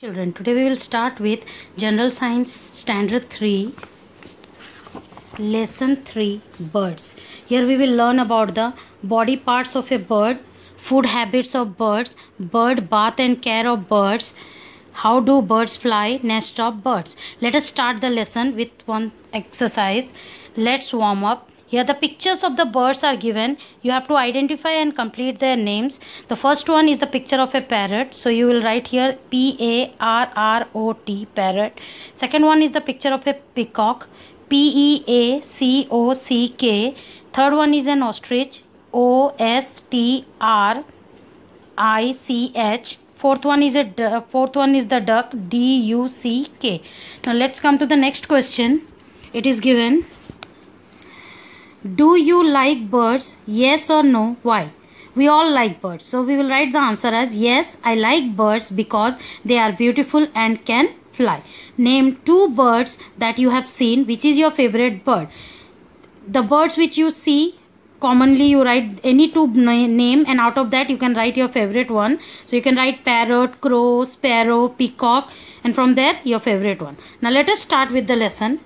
Children, today we will start with General Science Standard 3, Lesson 3, Birds. Here we will learn about the body parts of a bird, food habits of birds, bird bath and care of birds, how do birds fly, nest of birds. Let us start the lesson with one exercise. Let's warm up. Here the pictures of the birds are given. You have to identify and complete their names. The first one is the picture of a parrot. So you will write here P-A-R-R-O-T, parrot. Second one is the picture of a peacock, P-E-A-C-O-C-K. Third one is an ostrich, O-S-T-R-I-C-H. Fourth one is the duck, D-U-C-K. Now let's come to the next question. It is given. Do you like birds? Yes or no? Why? We all like birds. So we will write the answer as yes, I like birds because they are beautiful and can fly. Name two birds that you have seen. Which is your favorite bird? The birds which you see, commonly you write any two name, and out of that you can write your favorite one. So you can write parrot, crow, sparrow, peacock, and from there your favorite one. Now let us start with the lesson.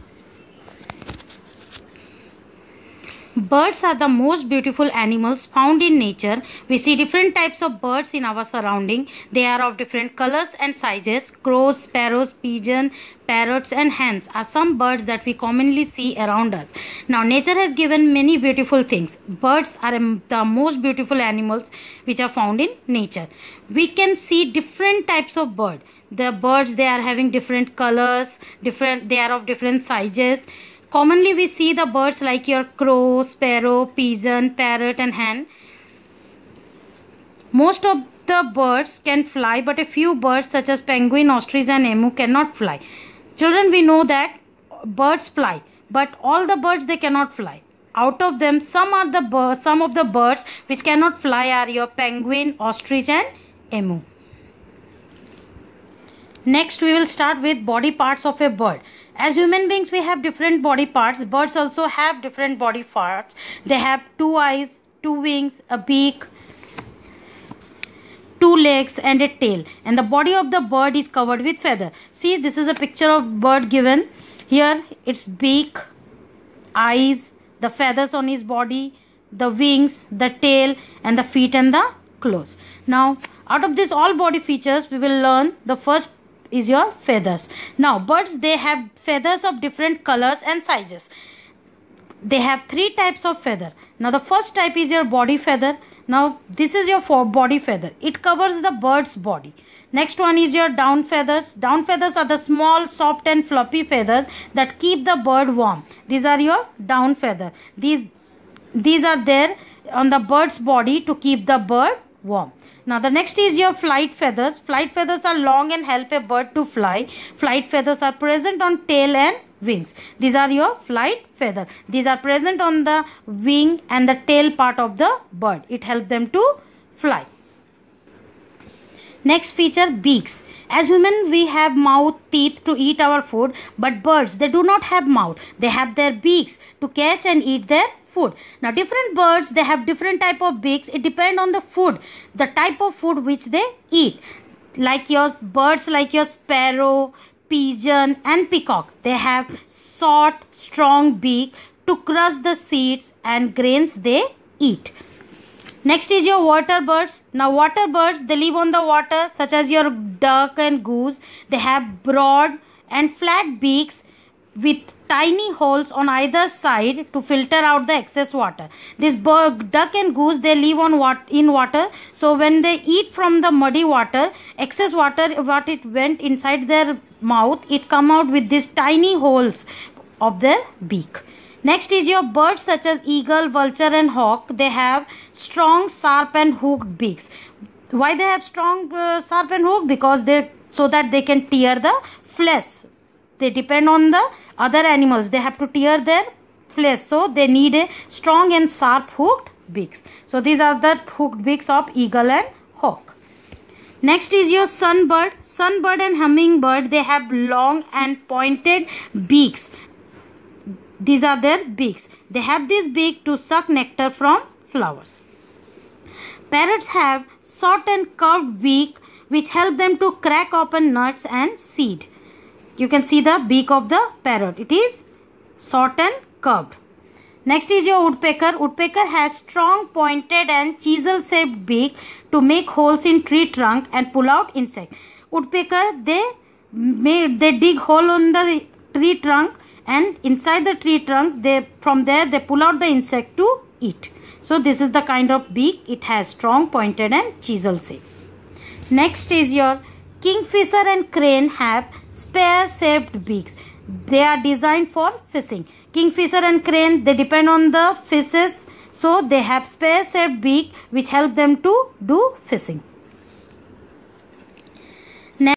Birds are the most beautiful animals found in nature. We see different types of birds in our surrounding. They are of different colors and sizes. Crows, sparrows, pigeons, parrots and hens are some birds that we commonly see around us. Now nature has given many beautiful things. Birds are the most beautiful animals which are found in nature. We can see different types of birds. The birds, they are having different colors, they are of different sizes. Commonly we see the birds like your crow, sparrow, pigeon, parrot and hen. Most of the birds can fly, but a few birds such as penguin, ostrich and emu cannot fly. Children, we know that birds fly, but all the birds, they cannot fly. Out of them, some of the birds which cannot fly are your penguin, ostrich and emu. Next we will start with body parts of a bird. As human beings, we have different body parts. Birds also have different body parts. They have two eyes, two wings, a beak, two legs and a tail. And the body of the bird is covered with feather. See, this is a picture of bird given. Here its beak, eyes, the feathers on his body, the wings, the tail and the feet and the claws. Now out of this all body features, we will learn the first is your feathers. Now birds, they have feathers of different colors and sizes. They have three types of feather. Now the first type is your body feather. Now this is your body feather. It covers the bird's body. Next one is your down feathers. Down feathers are the small, soft and fluffy feathers that keep the bird warm. These are your down feather. These are there on the bird's body to keep the bird warm. Now the next is your flight feathers. Flight feathers are long and help a bird to fly. Flight feathers are present on tail and wings. These are your flight feather. These are present on the wing and the tail part of the bird. It helps them to fly. Next feature, beaks. As human, we have mouth, teeth to eat our food, but birds, they do not have mouth. They have their beaks to catch and eat their food. Now different birds, they have different type of beaks. It depends on the food, the type of food which they eat. Like your birds like your sparrow, pigeon and peacock, they have short, strong beak to crush the seeds and grains they eat. Next is your water birds. Now water birds, they live on the water, such as your duck and goose. They have broad and flat beaks with tiny holes on either side to filter out the excess water. This duck and goose, they live in water. So when they eat from the muddy water, excess water, what it went inside their mouth, it come out with these tiny holes of their beak. Next is your birds such as eagle, vulture and hawk. They have strong, sharp and hooked beaks. Why they have strong, sharp and hooked? Because so that they can tear the flesh. They depend on the other animals. They have to tear their flesh. So they need a strong and sharp hooked beaks. So these are the hooked beaks of eagle and hawk. Next is your sunbird. Sunbird and hummingbird, they have long and pointed beaks. These are their beaks. They have this beak to suck nectar from flowers. Parrots have short and curved beak which help them to crack open nuts and seed. You can see the beak of the parrot. It is short and curved. Next is your woodpecker. Woodpecker has strong pointed and chisel shaped beak to make holes in tree trunk and pull out insect. Woodpecker, they dig hole on the tree trunk, and inside the tree trunk from there they pull out the insect to eat. So this is the kind of beak. It has strong pointed and chisel shape. Next is your kingfisher and crane have spear shaped beaks. They are designed for fishing. Kingfisher and crane, they depend on the fishes, so they have spear shaped beak which help them to do fishing.